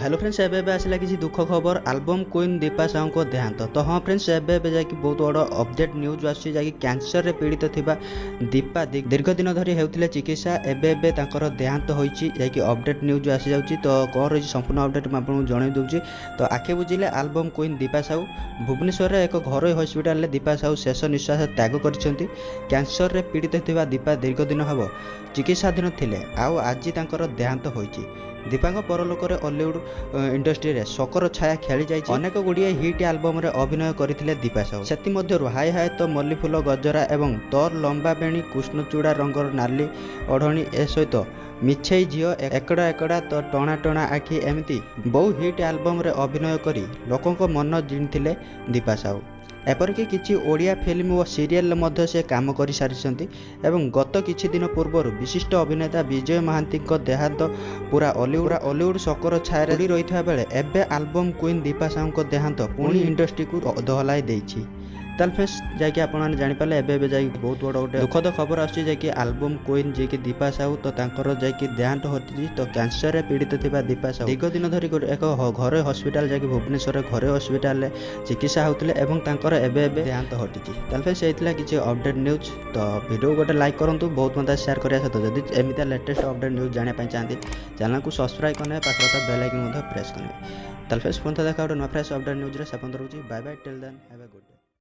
Hello friends एबे आसला किसी दुख खबर एल्बम क्वीन दीपा साहू को देहांत। तो हाँ फ्रेंड्स एबे जाकि बहुत बड़ अपडेट न्यूज आसी जाकि कैंसर रे पीड़ित थिबा दीपा दीर्घ दिन धरी हेउथिले चिकित्सा एबे तांकर देहांत होईची जाकि अपडेट न्यूज आसी जाउची। तो कौन रही संपूर्ण अपडेट मैं आपको जणाई दूची। तो आखे बुझिले एल्बम क्वीन दीपा साहू भुवनेश्वर रे एक घरोई हॉस्पिटल रे दीपा साहू शेष निश्वास त्याग करछंती। कैंसर रे पीड़ित थिबा दीपा दीर्घ दिन हबो चिकित्साधीन थिले आउ आज तांकर देहांत होईची। दीपा परलोक हॉलीवुड इंडस्ट्री रे शोकर छाया खेली जाई। अनेक गुड़िए हिट एल्बम रे अभिनय करथिले दीपा साहू। सेति मध्यरु हाय हाय तो मल्लीफुल गजरा एवं तोर लंबा बेणी कृष्णचूड़ा रंगर नाली ओढ़णी ए सहित मिछेई झियो एकड़ा एकड़ा तो टणा टणा आखि एमती बहु हिट एल्बम रे अभिनय करी लोकंक मन जिणिथिले दीपा साहू। एपरिक किछि ओडिया फिल्म और सीरियल मध्य से काम कर सारी एवं गत किछि दिन पूर्व विशिष्ट अभिनेता विजय महांती देहांत पूरा हॉलीवुड शोकर छाया रही बेले एबे एल्बम क्वीन दीपा साहू देहांत पुणी इंडस्ट्री को दहलाई देछि। ताल फ्रेंड्स जाकि आपन जानिपारे एबे जाकि बहुत बड़ गोटे दुखद खबर आछि जाकि एल्बम क्वीन जे कि दीपा साहू तो तांकर जाकि देहांत होती। तो कैंसर रे पीड़ित थिबा दीपा साहू दीर्घ दिन धरी एक घरे हॉस्पिटल जाकि भुवनेश्वर घरे हॉस्पिटल रे चिकित्सा होउतले एवं तांकर एबे देहांत होती। ताल फ्रेंड्स एइतला किछि अपडेट न्यूज। तो वीडियो गोटे लाइक करंतु बहुत मत शेयर करिया सहित जदि एमिता लेटेस्ट अपडेट न्यूज जानिया पई चाहते चैनल को सब्सक्राइब करने पाखर बेल आइकन प्रेस करने। ताल फ्रेंड्स फोन देखा गोटे नुआ फ्रेश अपडेट न्यूज रे सपन रहउची। Bye bye till then have a good